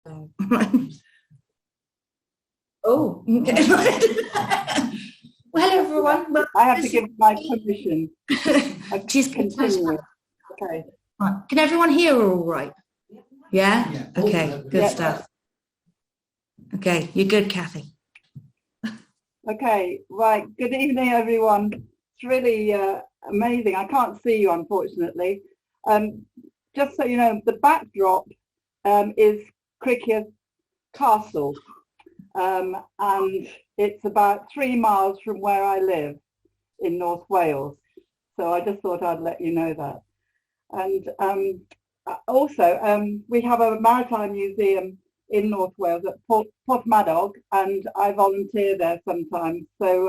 Oh, okay. Well, everyone. Well, I have to give my permission. She's continuing. Okay. Right. Can everyone hear her all right? Yeah? Okay, good stuff. Okay, you're good, Cathy. Okay, right. Good evening, everyone. It's really amazing. I can't see you, unfortunately. Just so you know, the backdrop is Criccieth Castle, and it's about 3 miles from where I live in North Wales. So I just thought I'd let you know that. And also, we have a maritime museum in North Wales at Porthmadog, and I volunteer there sometimes. So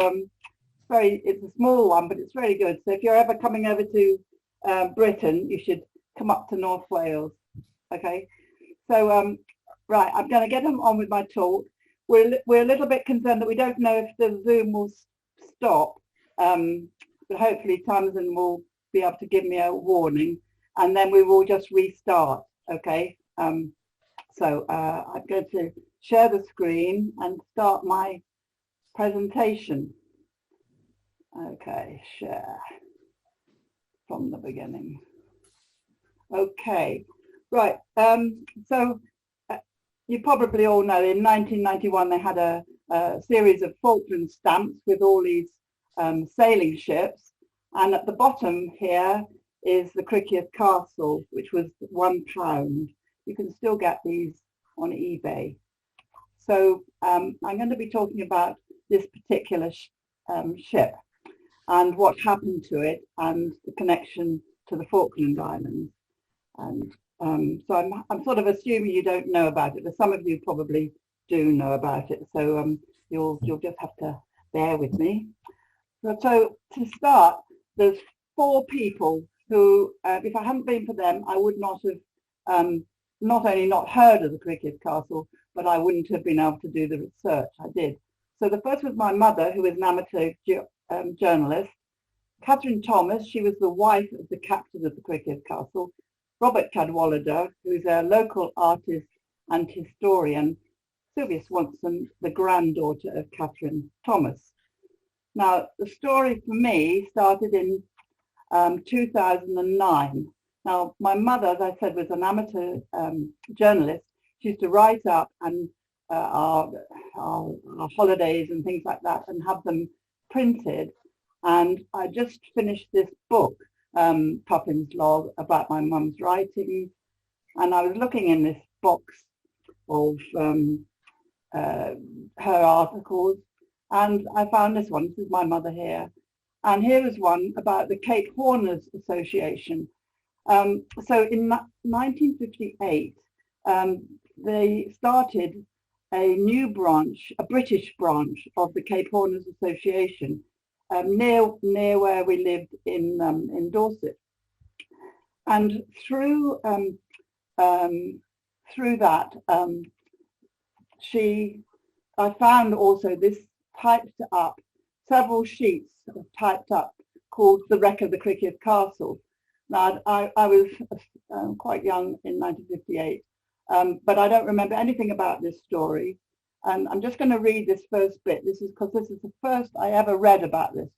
it's a small one, but it's very good. So if you're ever coming over to Britain, you should come up to North Wales. Okay. So right, I'm going to get on with my talk. We're a little bit concerned that we don't know if the Zoom will stop, but hopefully Tamsin will be able to give me a warning, and then we will just restart. Okay. So I'm going to share the screen and start my presentation. Okay, share from the beginning. Okay, right. So you probably all know in 1991 they had a series of Falkland stamps with all these sailing ships, and at the bottom here is the Criccieth Castle, which was £1. You can still get these on eBay. So I'm going to be talking about this particular ship and what happened to it and the connection to the Falkland Islands. And so I'm sort of assuming you don't know about it, but some of you probably do know about it. So you'll just have to bear with me. So to start, there's 4 people who, if I hadn't been for them, I would not have not only not heard of the Criccieth Castle, but I wouldn't have been able to do the research I did. So the first was my mother, who is an amateur journalist. Catherine Thomas, she was the wife of the captain of the Criccieth Castle. Robert Cadwallader, who is a local artist and historian. Sylvia Swanson, the granddaughter of Catherine Thomas. Now, the story for me started in 2009. Now, my mother, as I said, was an amateur journalist. She used to write up and our holidays and things like that and have them printed. And I just finished this book, Poppin's Log, about my mum's writings. And I was looking in this box of her articles, and I found this one. This is my mother here. And here is one about the Cape Horners Association. So in 1958, they started a new branch, a British branch of the Cape Horners Association near where we lived in Dorset. And through that, I found also this typed up, several sheets typed up called The Wreck of the Criccieth Castle. Now, I was quite young in 1958, but I don't remember anything about this story. And I'm just going to read this first bit. This is because this is the first I ever read about this.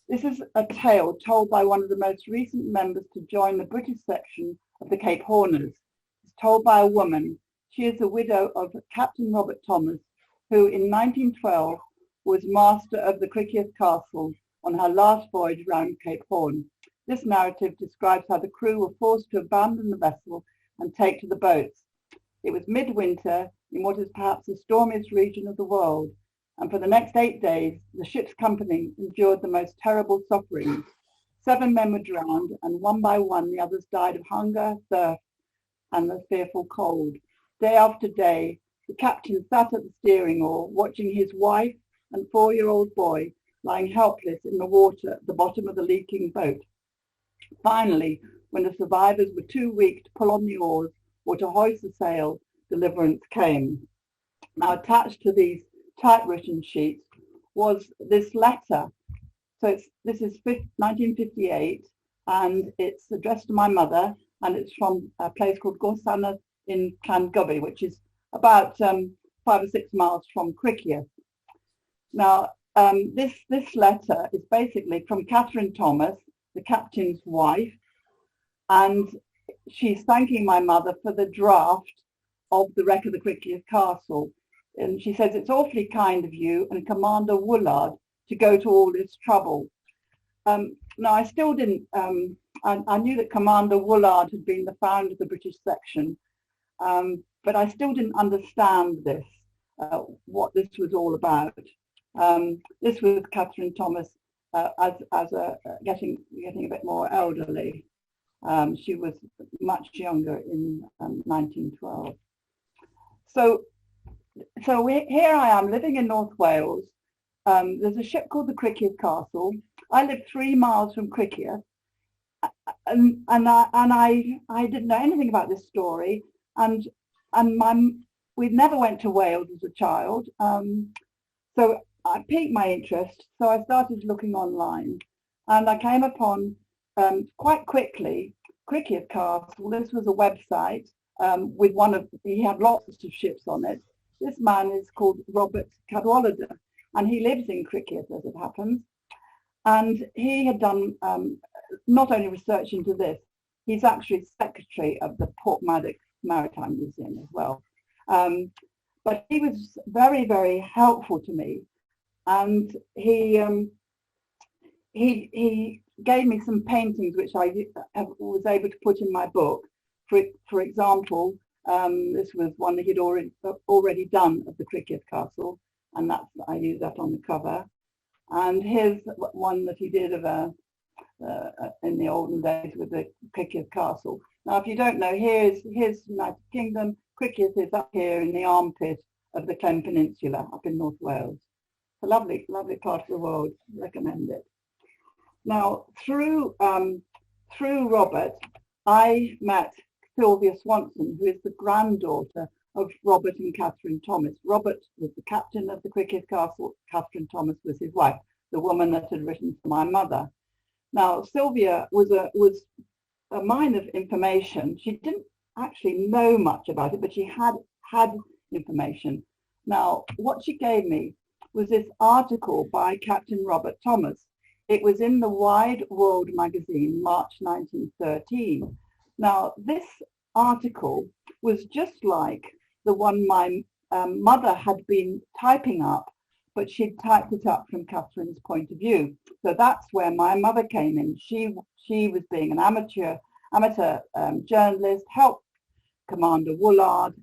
This is a tale told by one of the most recent members to join the British section of the Cape Horners. It's told by a woman. She is the widow of Captain Robert Thomas, who in 1912 was master of the Criccieth Castle on her last voyage round Cape Horn. This narrative describes how the crew were forced to abandon the vessel and take to the boats. It was midwinter in what is perhaps the stormiest region of the world, and for the next 8 days, the ship's company endured the most terrible sufferings. 7 men were drowned, and one by one the others died of hunger, thirst, and the fearful cold. Day after day, the captain sat at the steering oar, watching his wife and 4-year-old boy lying helpless in the water at the bottom of the leaking boat. Finally, when the survivors were too weak to pull on the oars or to hoist the sail, deliverance came. Now, attached to these typewritten sheets was this letter. So this is 1958, and it's addressed to my mother, and it's from a place called Gorsana in Llangubbi, which is about 5 or 6 miles from Criccieth. Now, this letter is basically from Catherine Thomas, the captain's wife, and she's thanking my mother for the draft of the wreck of the Criccieth Castle. And she says, it's awfully kind of you and Commander Woolard to go to all this trouble. Now, I still didn't, I knew that Commander Woolard had been the founder of the British section, but I still didn't understand this, what this was all about. This was Catherine Thomas getting a bit more elderly. She was much younger in 1912. So here I am living in North Wales. There's a ship called the Criccieth Castle. I live 3 miles from Criccieth, and I didn't know anything about this story. And we never went to Wales as a child. So I piqued my interest. So I started looking online, and I came upon quite quickly Criccieth Castle. This was a website with he had lots of ships on it. This man is called Robert Cadwallader, and he lives in Criccieth, as it happens. And he had done not only research into this, he's actually secretary of the Portsmouth Maritime Museum as well. But he was very, very helpful to me, and he gave me some paintings which I was able to put in my book. For example, this was one that he'd already done of the Criccieth Castle, and I used that on the cover. And here's one that he did of in the olden days with the Criccieth Castle. Now, if you don't know, here's United Kingdom. Criccieth is up here in the armpit of the Clem Peninsula, up in North Wales. It's a lovely, lovely part of the world. Recommend it. Now, through Robert, I met Sylvia Swanson, who is the granddaughter of Robert and Catherine Thomas. Robert was the captain of the Criccieth Castle. Catherine Thomas was his wife, the woman that had written to my mother. Now, Sylvia was a mine of information. She didn't actually know much about it, but she had information. Now, what she gave me was this article by Captain Robert Thomas. It was in the Wide World magazine, March 1913. Now, this article was just like the one my mother had been typing up, but she'd typed it up from Catherine's point of view. So that's where my mother came in. She was being an amateur journalist, helped Commander Woolard,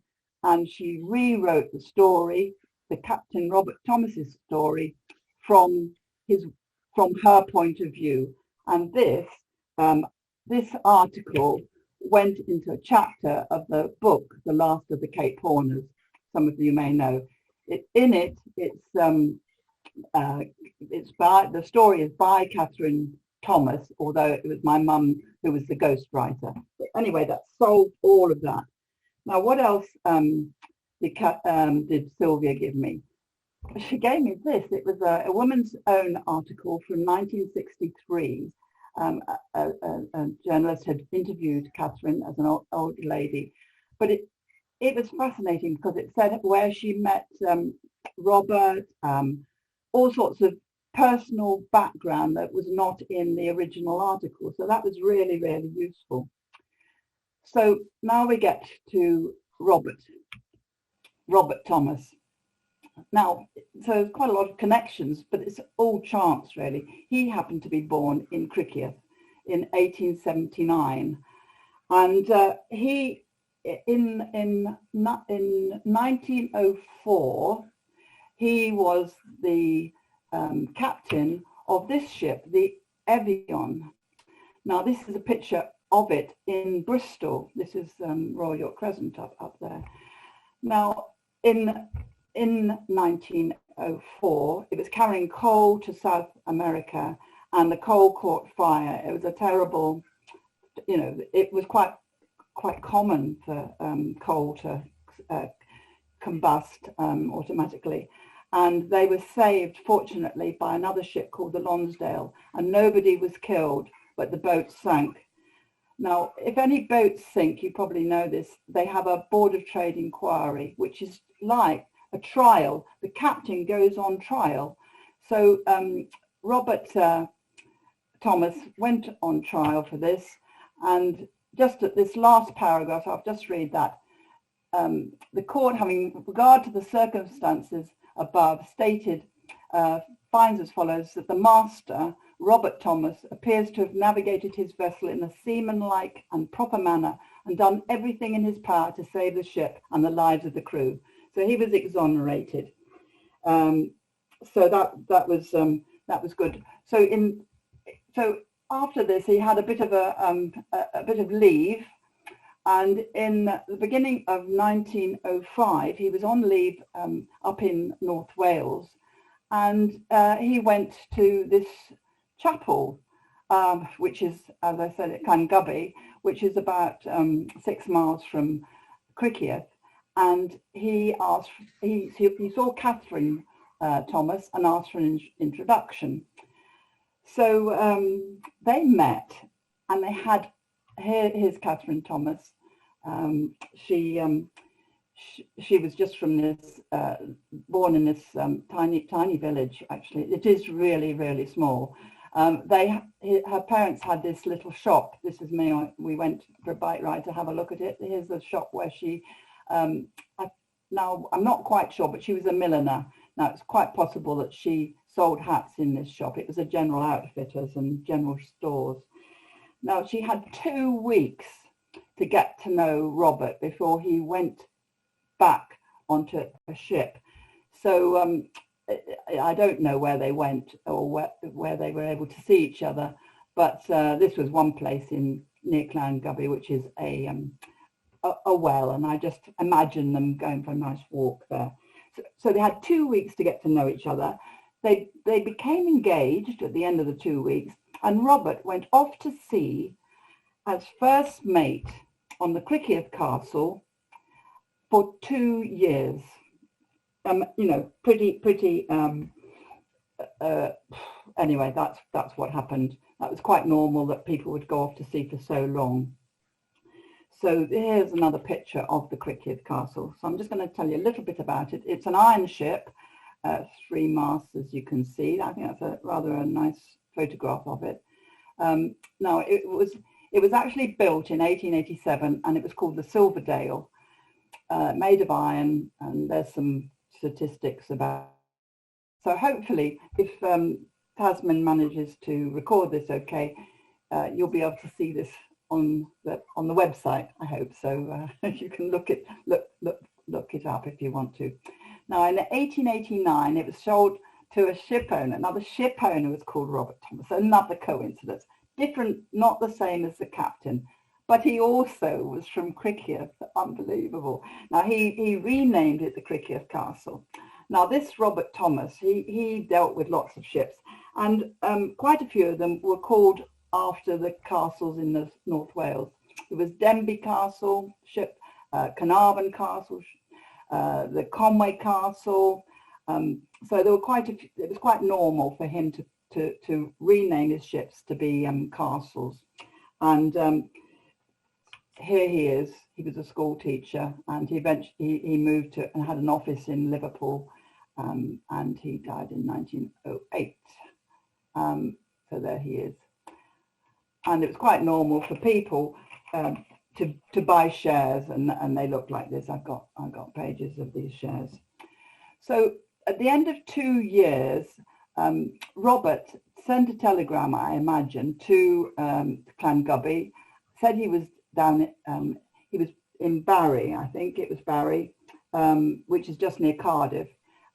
and she rewrote the story, the Captain Robert Thomas's story, from her point of view. And this article went into a chapter of the book, The Last of the Cape Horners. Some of you may know. The story is by Catherine Thomas, although it was my mum who was the ghostwriter. But anyway, that solved all of that. Now, what else did Sylvia give me? She gave me this. It was a Woman's Own article from 1963. A journalist had interviewed Catherine as an old lady, but it was fascinating because it said where she met Robert, all sorts of personal background that was not in the original article. So that was really, really useful. So now we get to Robert Thomas. Now, so there's quite a lot of connections, but it's all chance, really. He happened to be born in Criccieth in 1879, and he, in 1904, he was the captain of this ship, the Evian. Now, this is a picture of it in Bristol. This is Royal York Crescent up there. Now, in 1904, it was carrying coal to South America, and the coal caught fire. It was a terrible, it was quite common for coal to combust automatically. And they were saved, fortunately, by another ship called the Lonsdale, and nobody was killed, but the boat sank. Now, if any boats sink, you probably know this, they have a Board of Trade inquiry, which is like a trial. The captain goes on trial. So Robert Thomas went on trial for this, and just at this last paragraph, I'll just read that. The court, having regard to the circumstances above stated, finds as follows, that the master, Robert Thomas, appears to have navigated his vessel in a seamanlike and proper manner and done everything in his power to save the ship and the lives of the crew. So he was exonerated. So that was good. So after this, he had a bit of leave, and in the beginning of 1905, he was on leave up in North Wales, and he went to this chapel, which is, as I said, at Llangubbi, which is about 6 miles from Criccieth, and he saw Catherine Thomas and asked for an introduction. So they met, and they had, here's Catherine Thomas. She was just from this, born in this tiny village. Actually, it is really, really small. Her parents had this little shop. This is me. We went for a bike ride to have a look at it. Here's the shop where she. Now I'm not quite sure, but she was a milliner. Now it's quite possible that she sold hats in this shop. It was a general outfitters and general stores. Now she had 2 weeks to get to know Robert before he went back onto a ship. So I don't know where they went or where they were able to see each other, but this was one place near Llangubbi, which is a well, and I just imagine them going for a nice walk there. So they had 2 weeks to get to know each other. They became engaged at the end of the 2 weeks, and Robert went off to sea as first mate on the Criccieth Castle for 2 years. You know, pretty. Anyway, that's what happened. That was quite normal that people would go off to sea for so long. So here's another picture of the Criccieth Castle. So I'm just going to tell you a little bit about it. It's an iron ship, 3 masts, as you can see. I think that's rather a nice photograph of it. Now it was actually built in 1887, and it was called the Silverdale, made of iron, and there's some statistics about. So hopefully, if Tasman manages to record this okay, you'll be able to see this on the website, I hope. So you can look it up if you want to. Now in 1889, it was sold to a ship owner. Now the ship owner was called Robert Thomas. Another coincidence, different, not the same as the captain, but he also was from Criccieth. Unbelievable. Now he renamed it the Criccieth Castle. Now this Robert Thomas, he dealt with lots of ships, and quite a few of them were called after the castles in the North Wales. There was Denbigh Castle ship, Carnarvon Castle, the Conway Castle. So there were quite a few. It was quite normal for him to rename his ships to be castles. And here he is. He was a school teacher, and he moved to and had an office in Liverpool, and he died in 1908. So there he is. And it was quite normal for people to buy shares, and they look like this. I've got pages of these shares. So at the end of 2 years, Robert sent a telegram, I imagine, to Llangubbi, said he was down. He was in Barry, I think it was Barry, which is just near Cardiff,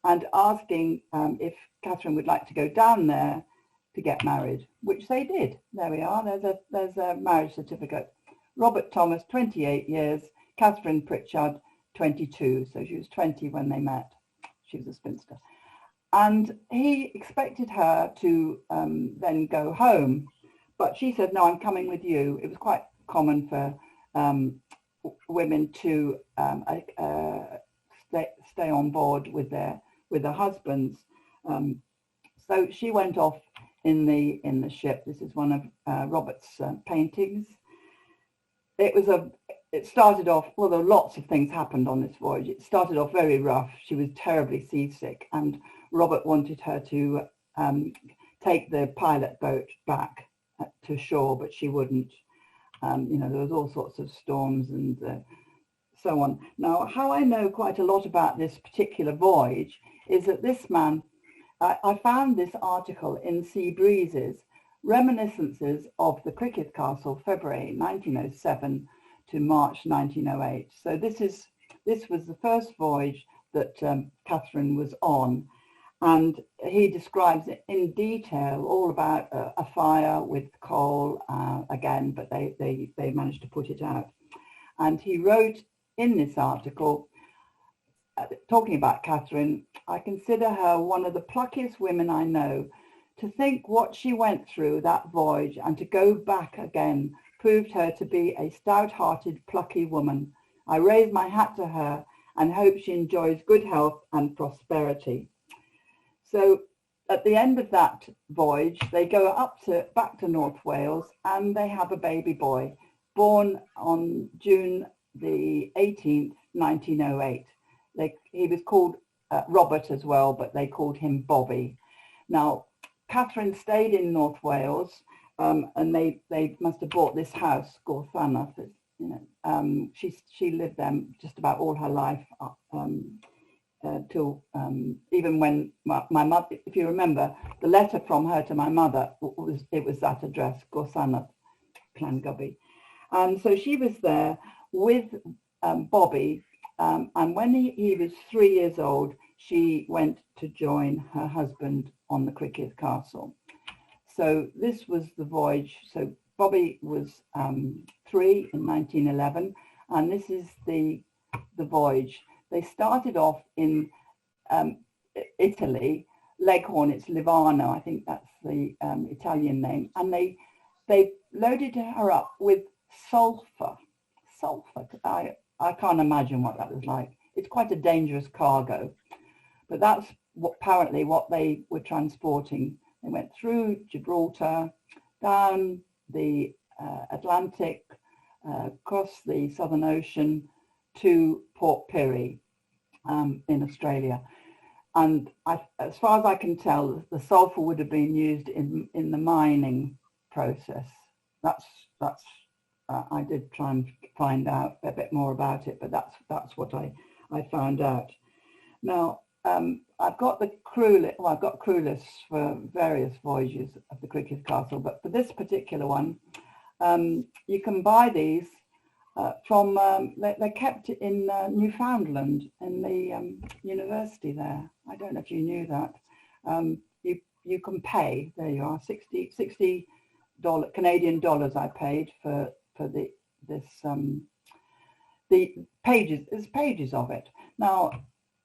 and asking if Catherine would like to go down there to get married, which they did. There we are. There's a marriage certificate. Robert Thomas, 28 years. Catherine Pritchard, 22. So she was 20 when they met. She was a spinster. And he expected her to then go home, but she said, "No, I'm coming with you." It was quite common for women to stay on board with their husbands. So she went off in the ship. This is one of Robert's paintings. it started off, well, there were lots of things happened on this voyage. It started off very rough. She was terribly seasick, and Robert wanted her to take the pilot boat back to shore, but she wouldn't. You know, there was all sorts of storms and so on. Now, how I know quite a lot about this particular voyage is that this man, I found this article in Sea Breezes, reminiscences of the Criccieth Castle, February 1907 to March 1908. So this was the first voyage that Catherine was on, and he describes it in detail, all about a fire with coal again, but they managed to put it out. And he wrote in this article, talking about Catherine, I consider her one of the pluckiest women I know. To think what she went through that voyage and to go back again proved her to be a stout-hearted, plucky woman. I raise my hat to her and hope she enjoys good health and prosperity. So at the end of that voyage, they go back to North Wales, and they have a baby boy born on June the 18th, 1908. He was called Robert as well, but they called him Bobby. Now, Catherine stayed in North Wales, and they must have bought this house, Gorthanath. You know, she lived there just about all her life, till even when my mother, if you remember, the letter from her to my mother was that address, Gorthanath, Llangubbi, and so she was there with Bobby, and when he was 3 years old, she went to join her husband on the Criccieth Castle. So this was the voyage. So Bobby was 3 in 1911, and this is the voyage. They started off in Italy, Leghorn. It's Livorno, I think that's the Italian name, and they loaded her up with sulfur. I can't imagine what that was like. It's quite a dangerous cargo, but that's apparently what they were transporting. They went through Gibraltar, down the Atlantic, across the Southern Ocean to Port Pirie in Australia. And as far as I can tell, the sulfur would have been used in the mining process. That's I did try and find out a bit more about it, but that's what I found out. Now, I've got the crew list. Well, I've got crew lists for various voyages of the Criccieth Castle, but for this particular one, you can buy these from. They're kept in Newfoundland in the university there. I don't know if you knew that. You can pay. There you are. $60 Canadian dollars I paid for the pages. There's pages of it now.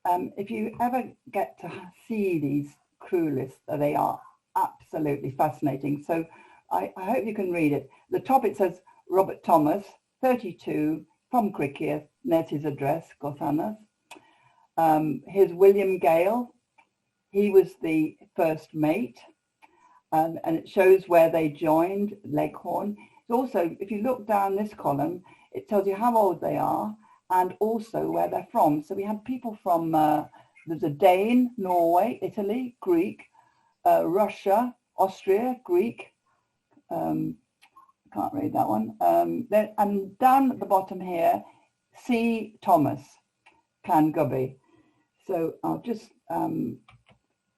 If you ever get to see these crew lists, they are absolutely fascinating. So I hope you can read it. The top, it says Robert Thomas, 32, from Criccieth, and there's his address, Gorthanath. Here's William Gale. He was the first mate, and it shows where they joined, Leghorn. It's also, if you look down this column, it tells you how old they are, and also where they're from. So we had people from, there's a Dane, Norway, Italy, Greek, Russia, Austria, Greek, can't read that one. And down at the bottom here, C. Thomas, Llangubbi. So I'll just,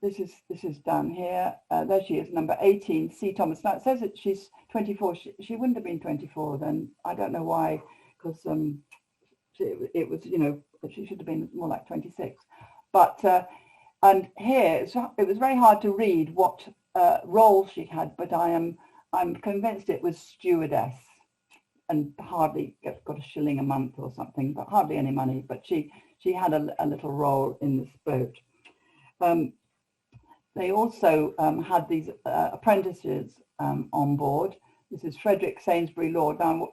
this is down here. There she is, number 18, C. Thomas. Now it says that she's 24. She wouldn't have been 24 then. I don't know why, because it was, you know, she should have been more like 26. But and here it was very hard to read what role she had, but I'm convinced it was stewardess, and hardly got a shilling a month or something, but hardly any money. But she had a little role in this boat. They also had these apprentices on board. This is Frederick Sainsbury Lord. Now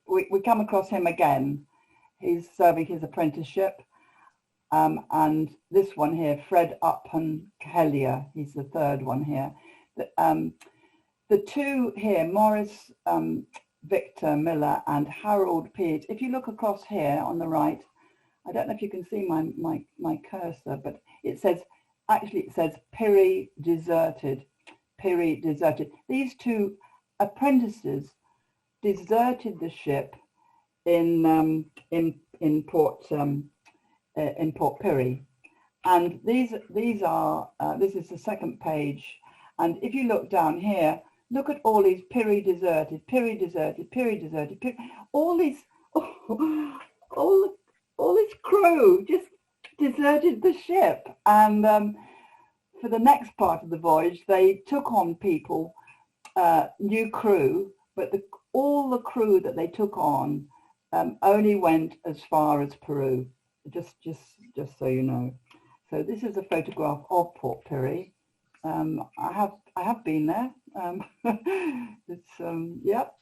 we come across him again. He's serving his apprenticeship. And this one here, Fred Upham Hellier, he's the third one here. The two here, Morris Victor Miller and Harold Peart. If you look across here on the right, I don't know if you can see my cursor, but it says, actually it says Piri deserted. Piri deserted. These two apprentices deserted the ship in Port Piri, and these are this is the second page, and if you look down here, look at all these Piri deserted, Piri deserted, Piri deserted, Piri, all these all this crew just deserted the ship, and for the next part of the voyage they took on people, new crew, but all the crew that they took on only went as far as Peru, just so you know. So this is a photograph of Port Piri. I have been there. It's yep.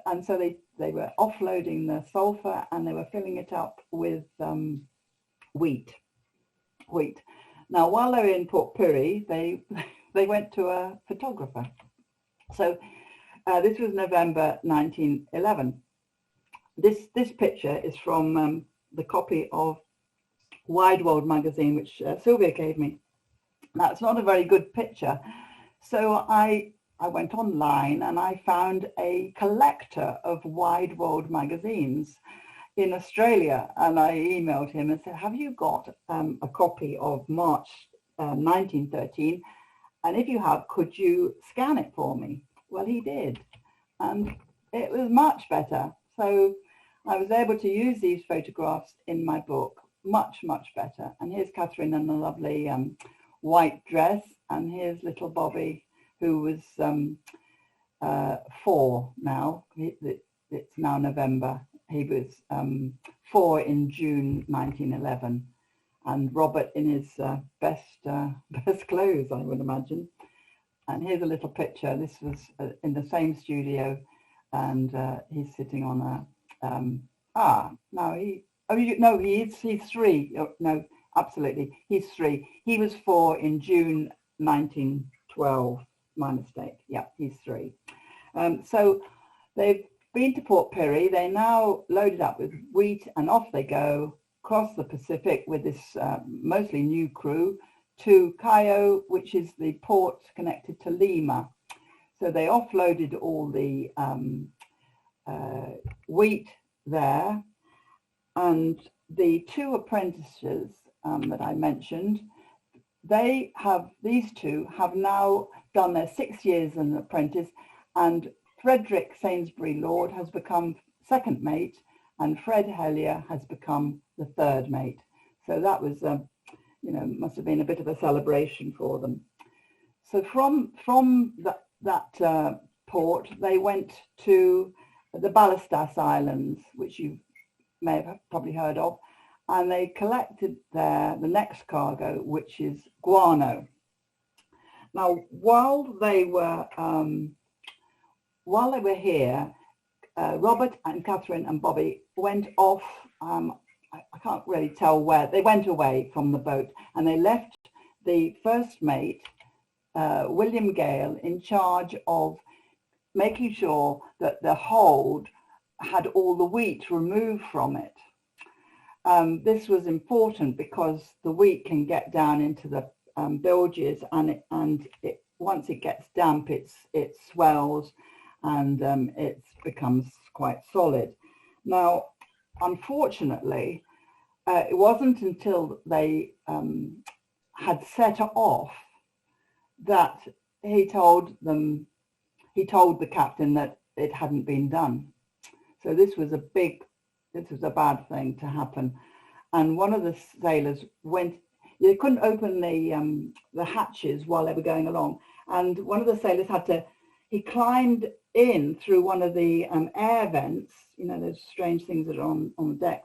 And so they were offloading the sulfur and they were filling it up with wheat. Now, while they were in Port Piri, they went to a photographer. So this was November 1911. This picture is from the copy of Wide World magazine, which Sylvia gave me. Now, it's not a very good picture, so I went online and I found a collector of Wide World magazines in Australia, and I emailed him and said, have you got a copy of March 1913, and if you have, could you scan it for me? Well, he did, and it was much better. So I was able to use these photographs in my book much better. And here's Catherine in a lovely white dress, and here's little Bobby, who was 4 now. It's now November. He was 4 in June 1911, and Robert in his best clothes, I would imagine. And here's a little picture. This was in the same studio, and he's sitting on a he's 3. Oh, no, absolutely, he's 3. He was 4 in June 1912. My mistake. Yeah, he's 3. So they've been to Port Piri. They now loaded up with wheat, and off they go across the Pacific with this mostly new crew to Cayo, which is the port connected to Lima. So they offloaded all the wheat there, and the 2 apprentices that I mentioned, these 2 have now done their 6 years as an apprentice, and Frederick Sainsbury Lord has become 2nd mate, and Fred Hellier has become the 3rd mate. So that was, must have been a bit of a celebration for them. So from that port, they went to the Ballastas Islands, which you may have probably heard of, and they collected there the next cargo, which is guano. Now, while they were here, Robert and Catherine and Bobby went off. I can't really tell where. They went away from the boat, and they left the 1st mate, William Gale, in charge of making sure that the hold had all the wheat removed from it. This was important because the wheat can get down into the bilges, and once it gets damp, it swells, and it becomes quite solid. Now, unfortunately, it wasn't until they had set off that he told the captain that it hadn't been done. So this was a bad thing to happen. And one of the sailors they couldn't open the hatches while they were going along. And one of the sailors he climbed in through one of the air vents, those strange things that are on the deck.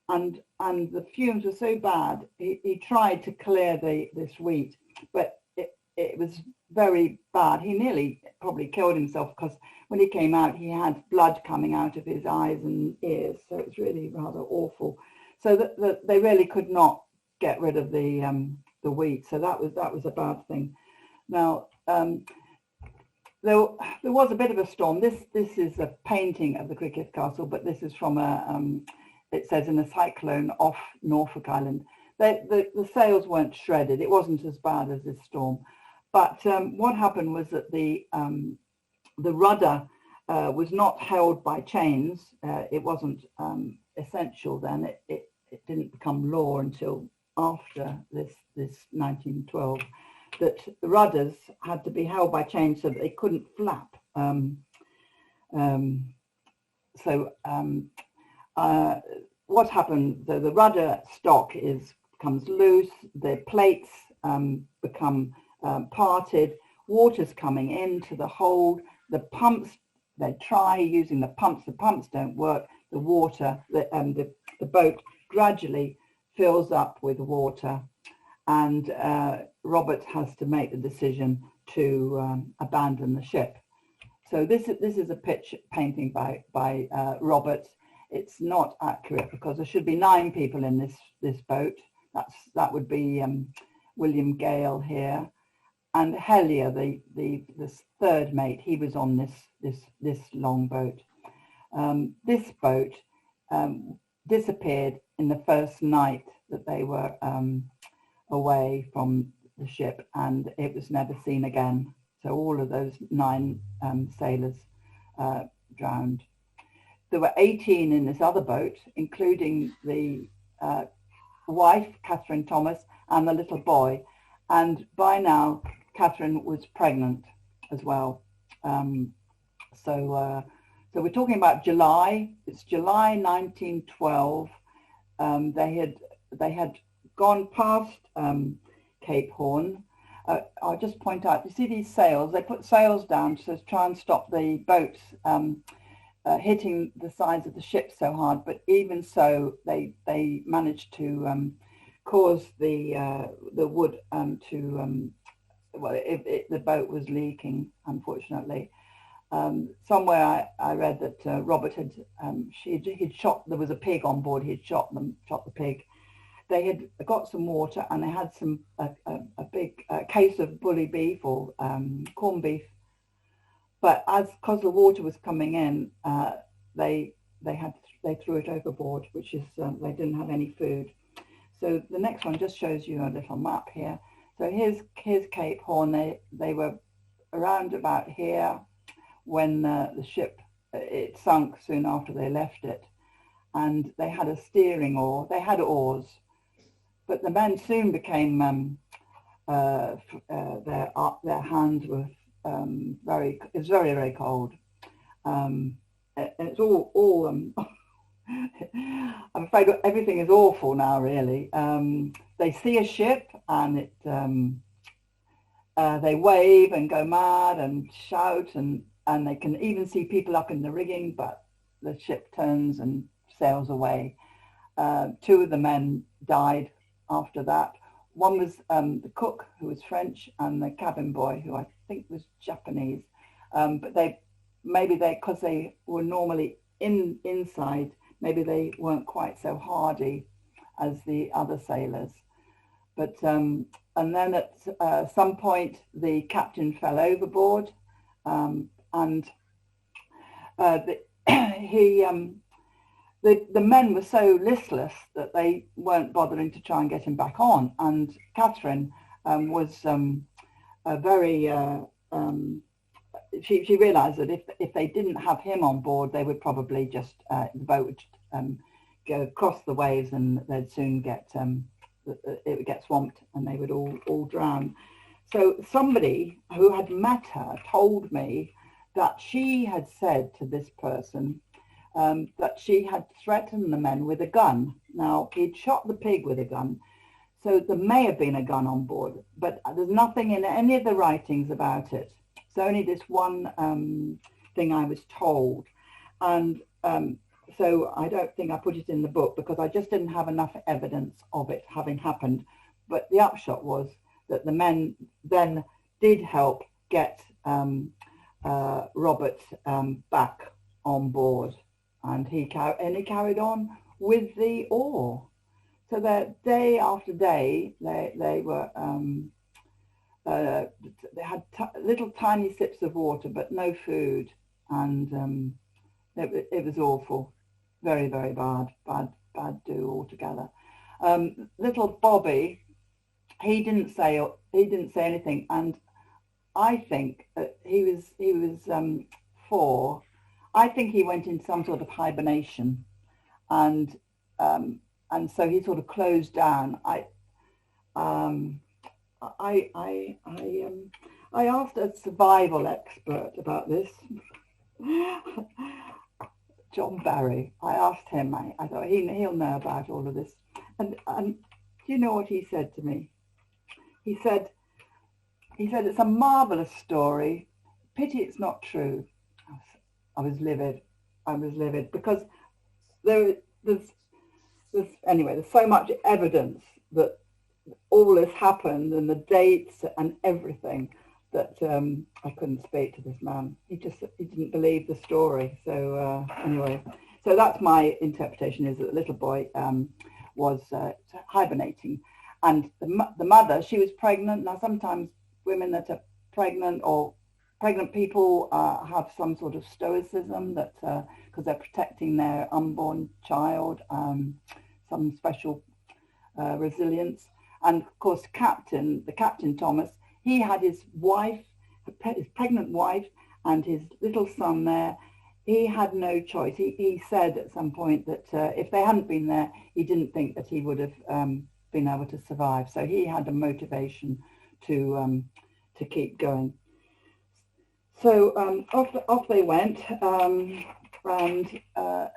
And the fumes were so bad, he tried to clear this wheat, but it was very bad. He nearly probably killed himself, because when he came out, he had blood coming out of his eyes and ears. So it was really rather awful. So that they really could not get rid of the wheat. So that was a bad thing. Now, there was a bit of a storm. This is a painting of the Criccieth Castle, but this is from it says in a cyclone off Norfolk Island. The sails weren't shredded. It wasn't as bad as this storm. But what happened was that the rudder was not held by chains. It wasn't essential then. It didn't become law until after this 1912, that the rudders had to be held by chains so that they couldn't flap. What happened? The rudder stock becomes loose. The plates become parted. Water's coming into the hold. The pumps, they try using the pumps. The pumps don't work. The water, the boat gradually fills up with water, and Robert has to make the decision to abandon the ship. So this is a painting by Robert. It's not accurate because there should be 9 people in this boat. That would be William Gale here, and Hellier, the third mate. He was on this long boat. This boat disappeared in the first night that they were away from the ship, and it was never seen again. So all of those 9 sailors drowned. There were 18 in this other boat, including the wife, Catherine Thomas, and the little boy. And by now, Catherine was pregnant as well. So we're talking about July. It's July 1912. They had gone past Cape Horn. I'll just point out, you see these sails? They put sails down to try and stop the boats hitting the sides of the ship so hard. But even so, they managed to cause the wood the boat was leaking, unfortunately. Somewhere I read that Robert had he'd shot. There was a pig on board. He'd shot the pig. They had got some water, and they had a big case of bully beef or corned beef. But because the water was coming in, they threw it overboard, which is they didn't have any food. So the next one just shows you a little map here. So here's Cape Horn. They were around about here when the ship it sunk soon after they left it, and they had a steering oar. They had oars, but the men soon became their hands were it's very, very cold, and it's all I'm afraid everything is awful now, really. They see a ship, and it they wave and go mad and shout, and they can even see people up in the rigging, but the ship turns and sails away. 2 of the men died after that. One was the cook, who was French, and the cabin boy, who I think was Japanese. But because they were normally inside, maybe they weren't quite so hardy as the other sailors. But and then at some point, the captain fell overboard, and the men were so listless that they weren't bothering to try and get him back on. And Catherine was very. She realised that if they didn't have him on board, they would probably just the boat would go across the waves, and they'd soon get it would get swamped, and they would all drown. So somebody who had met her told me that she had said to this person that she had threatened the men with a gun. Now, he'd shot the pig with a gun, so there may have been a gun on board, but there's nothing in any of the writings about it. It's only this one thing I was told. And so I don't think I put it in the book because I just didn't have enough evidence of it having happened. But the upshot was that the men then did help get Robert back on board, and he carried on with the oar. So that day after day, they were they had little tiny sips of water, but no food, and it was awful, very, very bad do altogether. Little Bobby, he didn't say anything, and I think that he was 4. I think he went into some sort of hibernation, and so he sort of closed down. I asked a survival expert about this, John Barry. I asked him. I thought he'll know about all of this. And do you know what he said to me? He said it's a marvelous story. Pity it's not true. I was livid. Because there's so much evidence that all this happened, and the dates and everything, that I couldn't speak to this man. He didn't believe the story. So anyway, so that's my interpretation, is that the little boy was hibernating, and the mother, she was pregnant. Now sometimes women that are pregnant, or pregnant people, have some sort of stoicism, that because they're protecting their unborn child, some special resilience. And of course, the captain Thomas, he had his wife, his pregnant wife, and his little son there. He had no choice. He said at some point that if they hadn't been there, he didn't think that he would have been able to survive. So he had a motivation to keep going. So off they went, and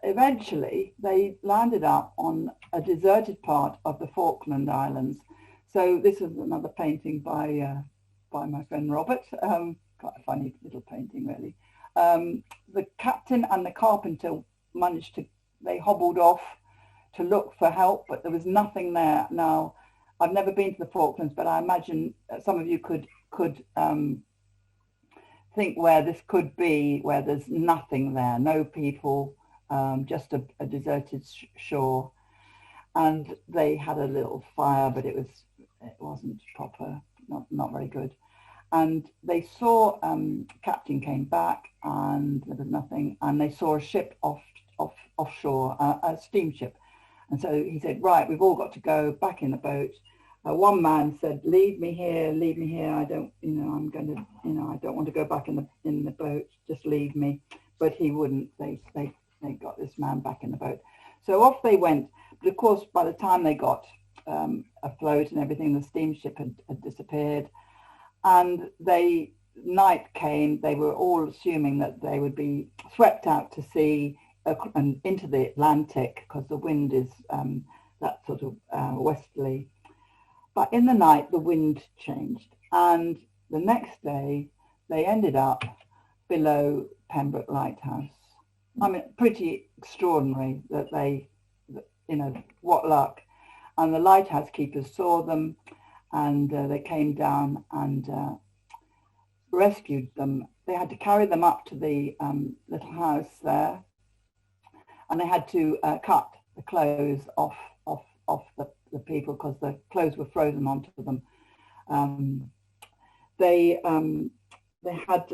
eventually they landed up on a deserted part of the Falkland Islands. So this is another painting by my friend Robert. Quite a funny little painting, really. The captain and the carpenter they hobbled off to look for help, but there was nothing there. Now, I've never been to the Falklands, but I imagine some of you could think where this could be, where there's nothing there, no people, just a deserted shore. And they had a little fire, but it wasn't proper, not very good. And they saw, captain came back, and there was nothing, and they saw a ship offshore, a steamship. And so he said, right, we've all got to go back in the boat. One man said, leave me here, I don't, I don't want to go back in the boat, just leave me. But he wouldn't. They got this man back in the boat. So off they went. But of course, by the time they got afloat and everything, the steamship had disappeared. And night came. They were all assuming that they would be swept out to sea and into the Atlantic, because the wind is that sort of westerly. But in the night, the wind changed, and the next day they ended up below Pembroke Lighthouse. I mean, pretty extraordinary that what luck. And the lighthouse keepers saw them, and they came down and rescued them. They had to carry them up to the little house there, and they had to cut the clothes off the people, because the clothes were frozen onto them. They had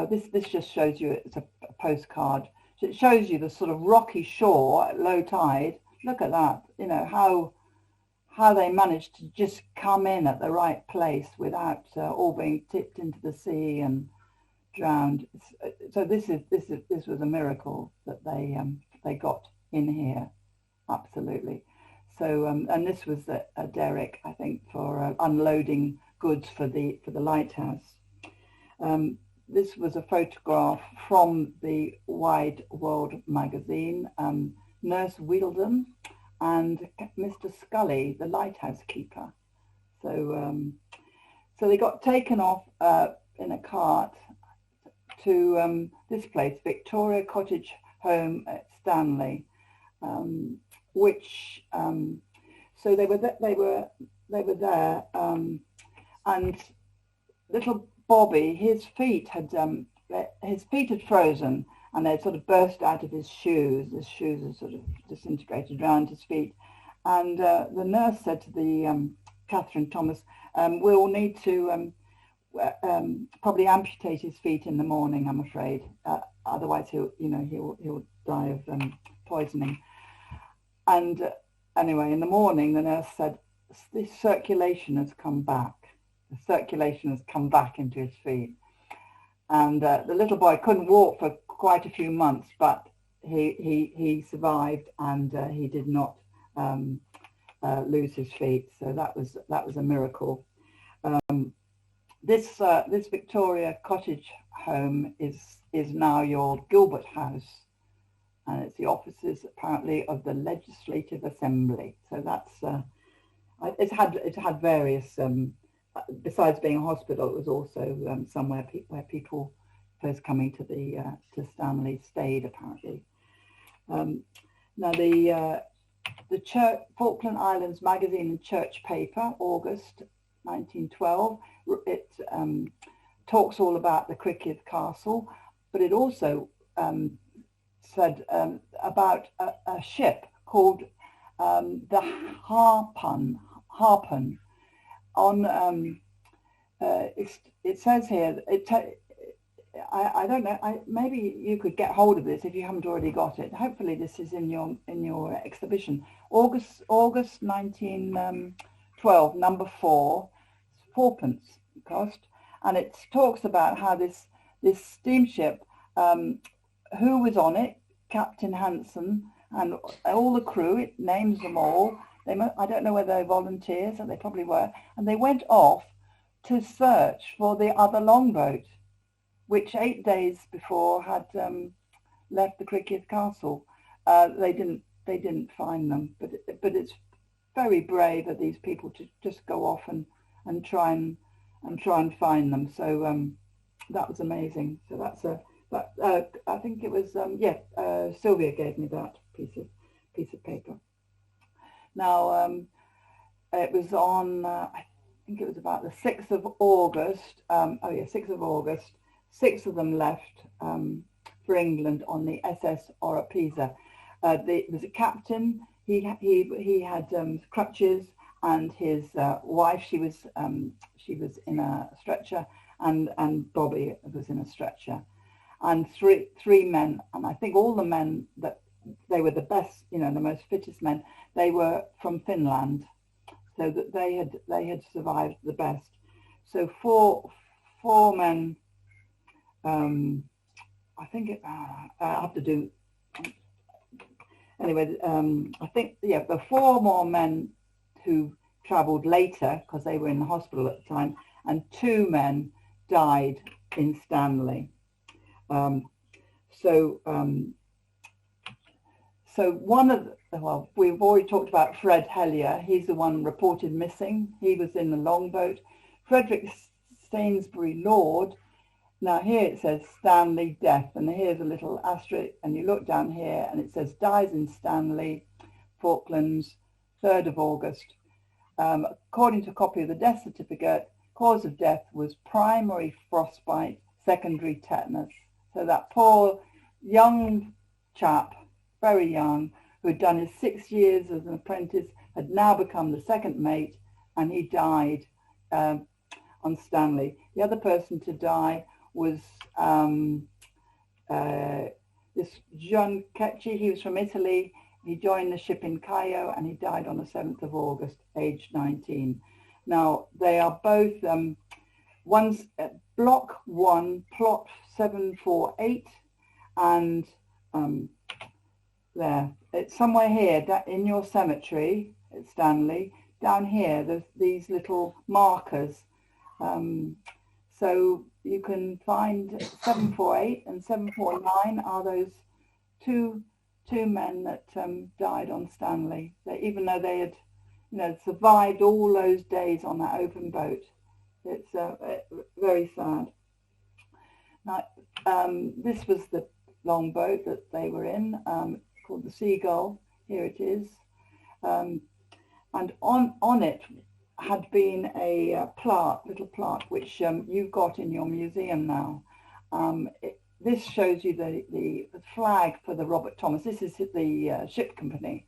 this just shows you, it's a postcard. So it shows you the sort of rocky shore at low tide. Look at that, how they managed to just come in at the right place without all being tipped into the sea and drowned. So this was a miracle that they got in here, absolutely. So and this was a derrick, I think, for unloading goods for the lighthouse. This was a photograph from the Wide World magazine. Nurse Wheeldon and Mr. Scully, the lighthouse keeper. So they got taken off in a cart to this place, Victoria Cottage Home at Stanley, which so they were there, and little Bobby, his feet had frozen, and they'd sort of burst out of his shoes. His shoes had sort of disintegrated around his feet, and the nurse said to the Catherine Thomas, will need to probably amputate his feet in the morning, I'm afraid. Otherwise, he'll die of poisoning. And anyway, in the morning, the nurse said, "The circulation has come back. The circulation has come back into his feet." And the little boy couldn't walk for quite a few months, but he survived, and he did not lose his feet. So that was a miracle. This Victoria Cottage home is now your Gilbert House, and it's the offices apparently of the Legislative Assembly. So that's it's had various. Besides being a hospital, it was also somewhere where people first coming to Stanley stayed apparently. Now the church, Falkland Islands magazine and church paper, August 1912. It talks all about the Criccieth Castle, but it also said about a ship called the Harpun. On it says here, I don't know. Maybe you could get hold of this if you haven't already got it. Hopefully, this is in your exhibition. August 1912, number 4, 4p cost, and it talks about how this steamship, who was on it, Captain Hanson, and all the crew. It names them all. I don't know whether they're volunteers, and they probably were, and they went off to search for the other longboat, which 8 days before had left the Criccieth Castle. They didn't find them, but it's very brave of these people to just go off and try and find them. So that was amazing. So I think it was Sylvia gave me that piece of paper. Now it was on I think it was about the 6th of August. 6th of August. 6 of them left for England on the SS Oropesa. There was a captain. He had crutches, and his wife, she was in a stretcher, and Bobby was in a stretcher, and three men. And I think all the men that they were the best, the most fittest men. They were from Finland, so that they had survived the best. So four men. I think I have to do. Anyway, I think the 4 more men who travelled later, because they were in the hospital at the time, and 2 men died in Stanley. So one of we've already talked about Fred Hellier. He's the one reported missing. He was in the longboat. Frederick Stainsbury Lord. Now here it says Stanley death, and here's a little asterisk, and you look down here and it says dies in Stanley, Falklands, 3rd of August. According to a copy of the death certificate, cause of death was primary frostbite, secondary tetanus. So that poor young chap, very young, who had done his 6 years as an apprentice, had now become the second mate, and he died on Stanley. The other person to die was this John Cecchi. He was from Italy. He joined the ship in Caio, and he died on the 7th of August, aged 19. Now, they are both, one's Block 1, Plot 748, and there. It's somewhere here, in your cemetery at Stanley. Down here, there's these little markers. So you can find 748 and 749 are those two men that died on Stanley. Even though they had, survived all those days on that open boat, it's very sad. Now, this was the longboat that they were in, called the Seagull. Here it is, and on it had been a little plaque, which you've got in your museum now. This shows you the flag for the Robert Thomas. This is the ship company,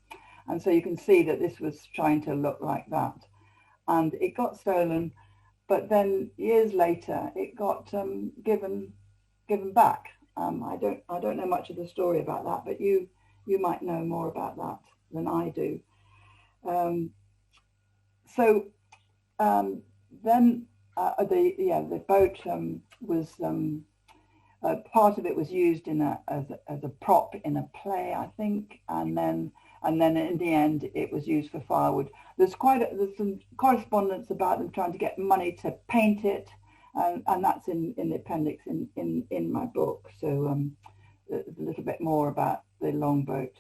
and so you can see that this was trying to look like that. and it got stolen, but then years later it got given back. I don't know much of the story about that, but you might know more about that than I do. Then the boat was part of it was used as a prop in a play, I think, and then in the end it was used for firewood. There's some correspondence about them trying to get money to paint it, and that's in the appendix in my book. So a little bit more about the longboat.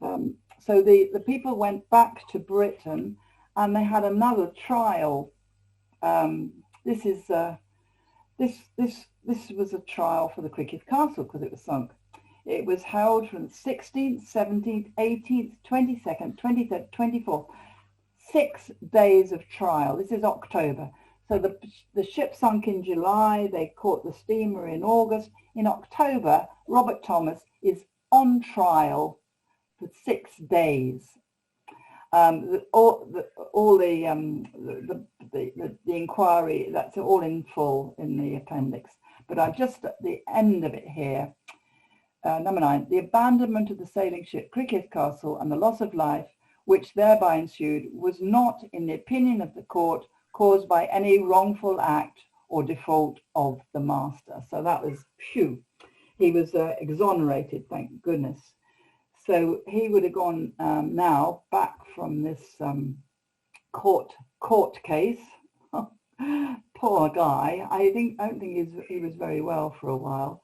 So the people went back to Britain, and they had another trial. This was a trial for the Criccieth Castle because it was sunk. It was held from the 16th, 17th, 18th, 22nd, 23rd, 24th. 6 days of trial. This is October. So the ship sunk in July. They caught the steamer in August. In October, Robert Thomas is on trial for 6 days. All the inquiry, that's all in full in the appendix. But I'm just at the end of it here. Number 9, the abandonment of the sailing ship Criccieth Castle and the loss of life which thereby ensued was not, in the opinion of the court, caused by any wrongful act or default of the master. So that was, phew, he was exonerated, thank goodness. So he would have gone now back from this court case. Poor guy. I don't think he was very well for a while.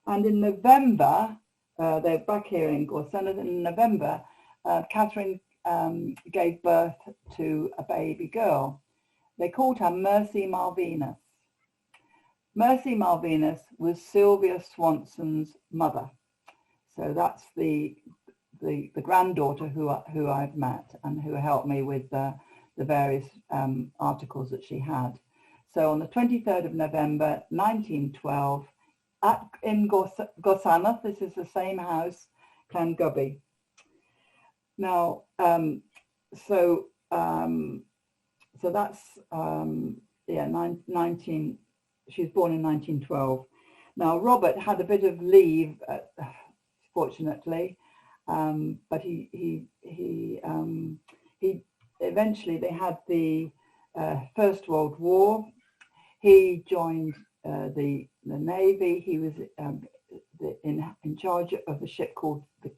And in November, they're back here in Gorsenna. In November, Catherine gave birth to a baby girl. They called her Mercy Malvinus. Mercy Malvinus was Sylvia Swanson's mother. So that's the granddaughter who I've met and who helped me with the various articles that she had. So on the 23rd of November 1912, in Gorsenna, this is the same house, Llangubbi. Now, so that's 19. She was born in 1912. Now Robert had a bit of leave, fortunately, but he eventually, they had the First World War. He joined the Navy. He was in charge of a ship called the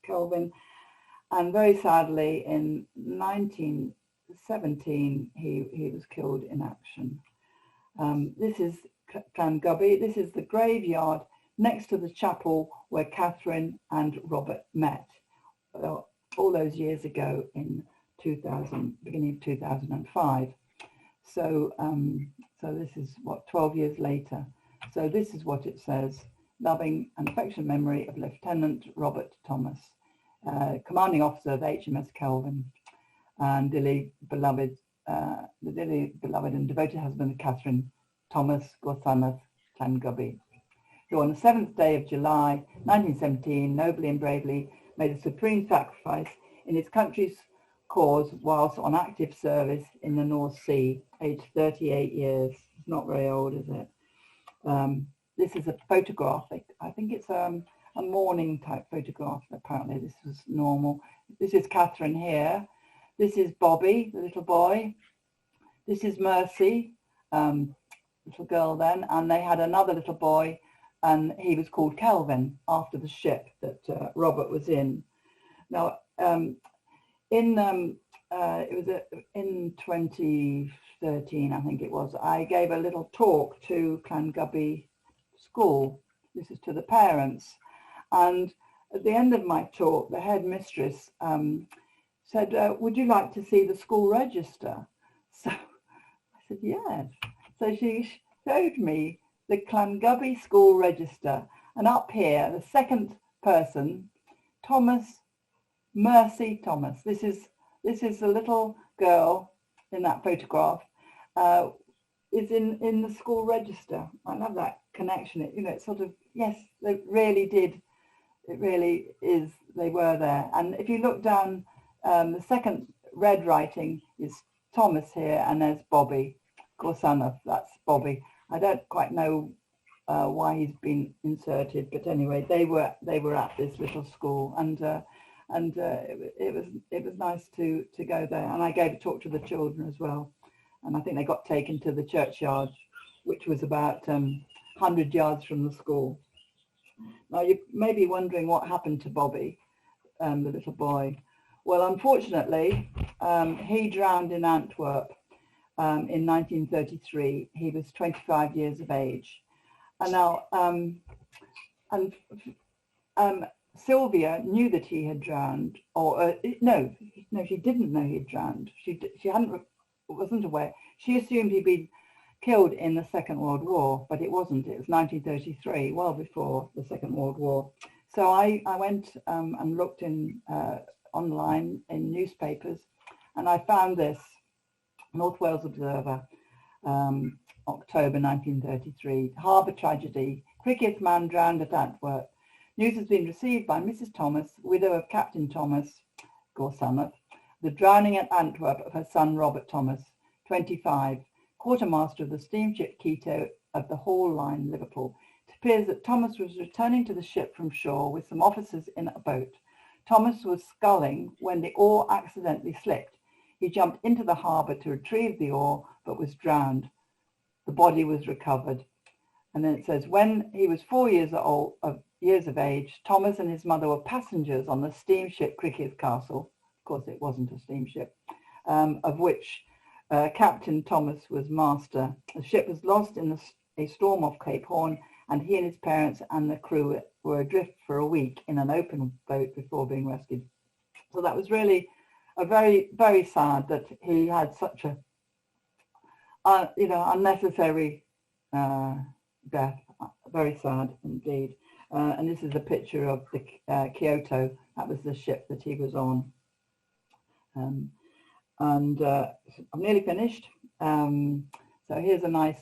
Kelvin. And very sadly, in 1917, he was killed in action. This is Llangubbi. This is the graveyard next to the chapel where Catherine and Robert met all those years ago in beginning of 2005. So, so this is 12 years later. So this is what it says: loving and affectionate memory of Lieutenant Robert Thomas, commanding officer of HMS Kelvin, and dearly beloved and devoted husband of Catherine, Thomas Gorsenna Llangubbi, who on the 7th day of July 1917 nobly and bravely made a supreme sacrifice in his country's cause whilst on active service in the North Sea, aged 38 years. It's not very old, is it? This is a photograph. I think it's a mourning type photograph. Apparently this was normal. This is Catherine here. This is Bobby, the little boy. This is Mercy, little girl then. And they had another little boy, and he was called Kelvin after the ship that Robert was in. Now, it was in 2013, I think it was, I gave a little talk to Llangubbi School. This is to the parents. And at the end of my talk, the headmistress said, would you like to see the school register? So I said, yes. So she showed me the Llangubbi school register. And up here, the second person, Thomas, Mercy Thomas. This is the little girl in that photograph, is in the school register. I love that connection. It's sort of, yes, they really did. It really is. They were there. And if you look down, the second red writing is Thomas here, and there's Bobby Gorsanov. That's Bobby. I don't quite know why he's been inserted, but anyway, they were at this little school, and it was nice to go there. And I gave a talk to the children as well, and I think they got taken to the churchyard, which was about 100 yards from the school. Now you may be wondering what happened to Bobby, the little boy. Well, unfortunately, he drowned in Antwerp in 1933. He was 25 years of age. And now, Sylvia knew that he had drowned, or no, she didn't know he'd drowned. She wasn't aware. She assumed he'd been killed in the Second World War, but it wasn't. It was 1933, well before the Second World War. So I went and looked in online in newspapers, and I found this North Wales Observer, October 1933, harbour tragedy, Criccieth man drowned at Antwerp. News has been received by Mrs. Thomas, widow of Captain Thomas Gorsanov, the drowning at Antwerp of her son Robert Thomas, 25, quartermaster of the steamship Quito of the Hall Line, Liverpool. It appears that Thomas was returning to the ship from shore with some officers in a boat. Thomas was sculling when the oar accidentally slipped. He jumped into the harbour to retrieve the oar, but was drowned. The body was recovered. And then it says, when he was 4 years of age, Thomas and his mother were passengers on the steamship Criccieth Castle. Of course, it wasn't a steamship, of which Captain Thomas was master. The ship was lost in a storm off Cape Horn, and he and his parents and the crew were adrift for a week in an open boat before being rescued. So that was really a very, very sad that he had such a, unnecessary death. Very sad indeed. And this is a picture of the Kyoto. That was the ship that he was on. I'm nearly finished. So here's a nice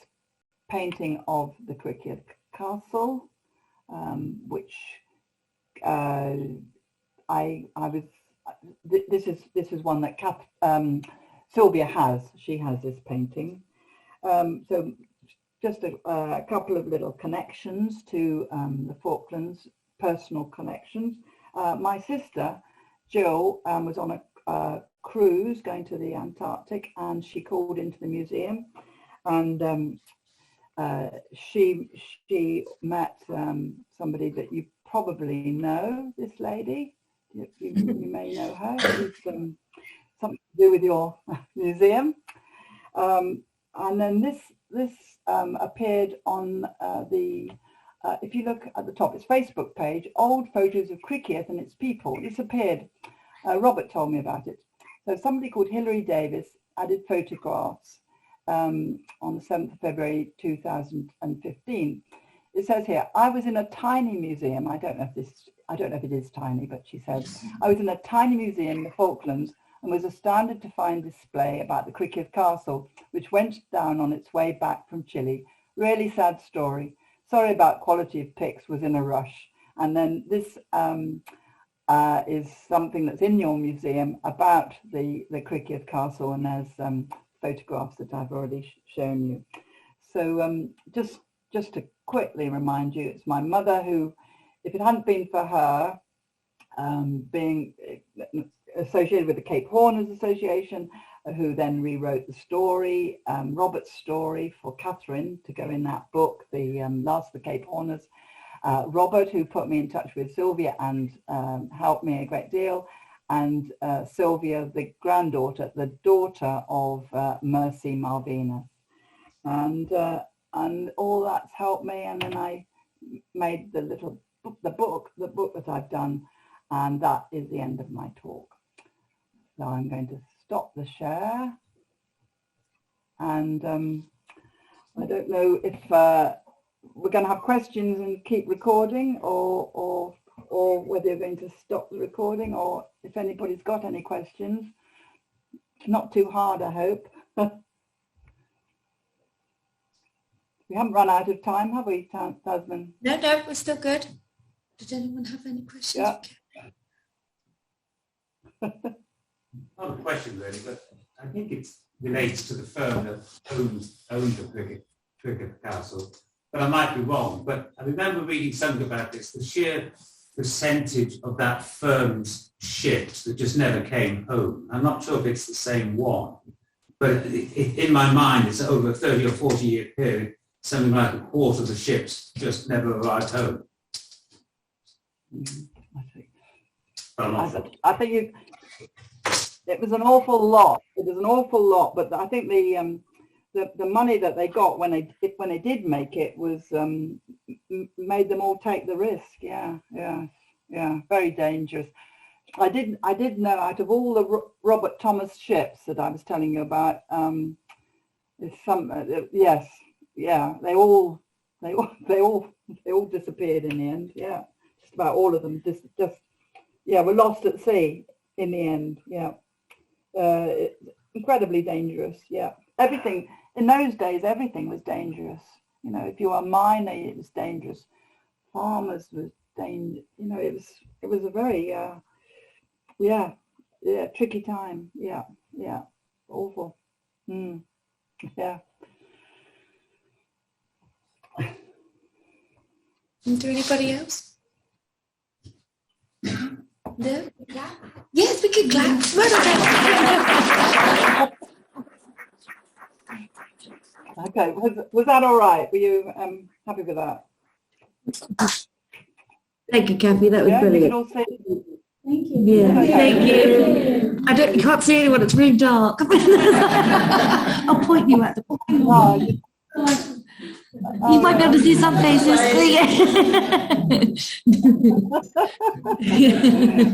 painting of the Criccieth Castle, which this is one that Sylvia has. She has this painting. So just a couple of little connections to the Falklands, personal connections. My sister Jill was on a cruise going to the Antarctic, and she called into the museum, and she met somebody that you probably know, this lady. You may know her. She's something to do with your museum. And then this appeared on if you look at the top, its Facebook page, Old Photos of Criccieth and Its People. This appeared, Robert told me about it. So somebody called Hilary Davis added photographs on the 7th of February 2015. It says here, I was in a tiny museum. I don't know if it is tiny, but she said, I was in a tiny museum in the Falklands and was astounded to find a display about the Criccieth Castle, which went down on its way back from Chile. Really sad story. Sorry about quality of pics, was in a rush. And then this is something that's in your museum about the Criccieth Castle, and there's photographs that I've already shown you. So just to quickly remind you, it's my mother who, if it hadn't been for her being associated with the Cape Horners Association, who then rewrote the story, Robert's story for Catherine to go in that book, the Last of the Cape Horners. Robert, who put me in touch with Sylvia and helped me a great deal, and Sylvia, the granddaughter, the daughter of Mercy Malvinas, and all that's helped me. And then I made the book that I've done, and that is the end of my talk. So I'm going to stop the share, and I don't know if we're going to have questions and keep recording, or whether you're going to stop the recording, or if anybody's got any questions. Not too hard, I hope. We haven't run out of time, have we, Tasman? No, we're still good. Did anyone have any questions? Yeah. Not a question really, but I think it's relates to the firm that owned the Criccieth Castle, but I might be wrong. But I remember reading something about this, the sheer percentage of that firm's ships that just never came home. I'm not sure if it's the same one, but in my mind, it's over a 30 or 40 year period, something like a quarter of the ships just never arrived home. I think it was an awful lot. It was an awful lot, but I think the money that they got when they did make it was made them all take the risk. Yeah, very dangerous. I did know out of all the Robert Thomas ships that I was telling you about, yes, yeah, they all disappeared in the end. Yeah, just about all of them just were lost at sea in the end. Yeah, incredibly dangerous. Yeah, everything in those days, everything was dangerous. You know, if you were a miner, it was dangerous. Farmers was dangerous. You know, it was a very tricky time. Yeah, awful. Yeah. Is there anybody else? No? Yes, we could clap. Okay, was that all right? Were you happy with that? Thank you, Cathy. That was brilliant. Thank you. Yeah, thank you. You can't see anyone. It's really dark. I'll point you at the point. You might be able to see some faces.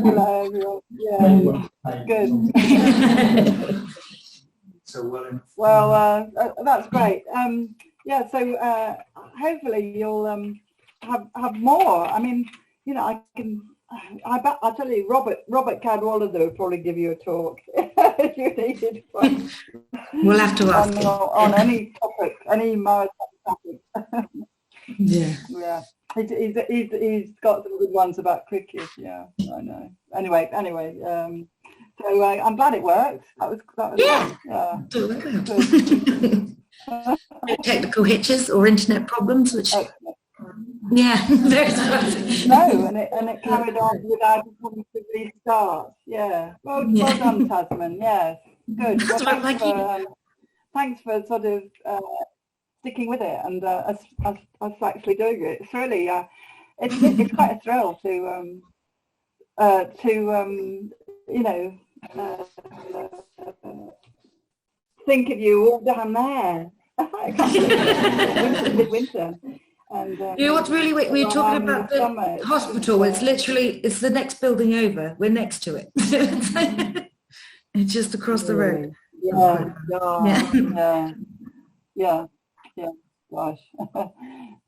Hello, everyone. Yeah, good. So well, that's great. So hopefully you'll have more. I mean, you know, I'll tell you, Robert Cadwallader will probably give you a talk if you needed one. We'll have to ask on any topic, any maritime topic. Yeah. He's got some good ones about Criccieth. Yeah, I know. Anyway. So I'm glad it worked. That was good. No technical hitches or internet problems, which. Yeah, no, and it carried on without a restart. Yeah, well done, Tasman. Yes, good. Well, thanks for sort of sticking with it and us actually doing it. It's really it's quite a thrill to think of you all down there. Midwinter. And, you know what's really weird? We were talking about the hospital. It's the next building over. We're next to it. It's just across the road. Yeah. Gosh.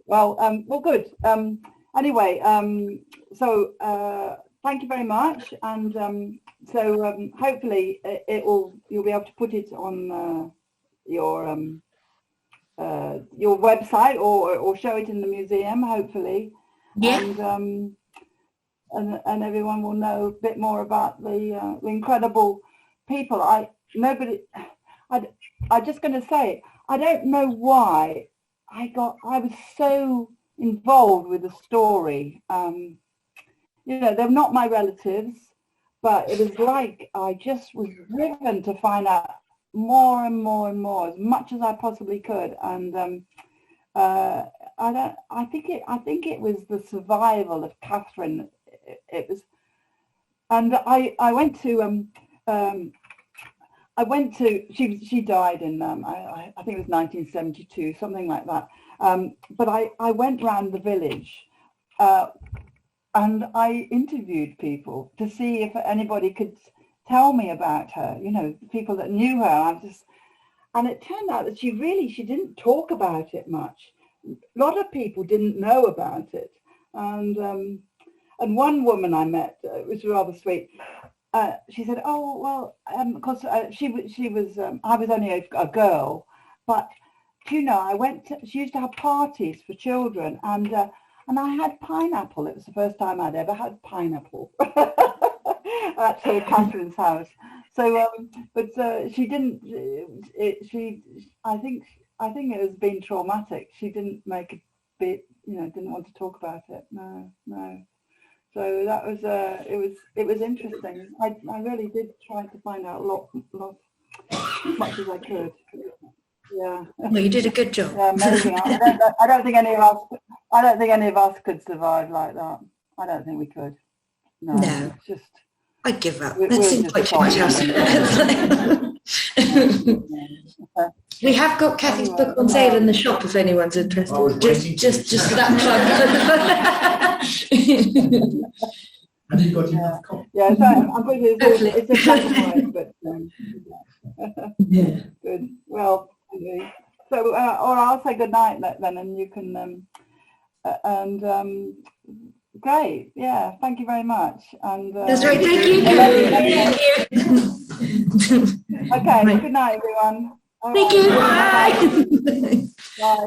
Well, good. Anyway, so thank you very much, and hopefully you'll be able to put it on your website or show it in the museum, hopefully. Yeah. And everyone will know a bit more about the incredible people. I'm just going to say, I don't know why I was so involved with the story. They're not my relatives, but it was like I just was driven to find out more and more and more, as much as I possibly could. And I think it was the survival of Catherine. It was, and I went to she died in I think it was 1972, something like that. But I went round the village and I interviewed people to see if anybody could tell me about her, people that knew her. And it turned out that she didn't talk about it much. A lot of people didn't know about it. And one woman I met, it was rather sweet. She said, "Oh well, because she was I was only a girl, but she used to have parties for children, and I had pineapple. It was the first time I'd ever had pineapple at Catherine's house. So, but she didn't. I think it has been traumatic. She didn't make a bit. Didn't want to talk about it. No. So that was. It was interesting. I really did try to find out a lot, as much as I could. Yeah. Well, you did a good job. Yeah, amazing. I don't think any of us. I don't think any of us could survive like that. I don't think we could. No. It's just. I'd give up. That seemed quite too much hassle. We have got Cathy's book on sale in the shop if anyone's interested. Just for that plug. And you've got enough copy. Yeah, so I'm pretty. It's a black and white, but yeah. Good. Well, anyway. So, or I'll say good night then, and you can. Great. Yeah. Thank you very much. And that's right. Thank you. Okay. Good night, everyone. Thank you. Bye. Bye.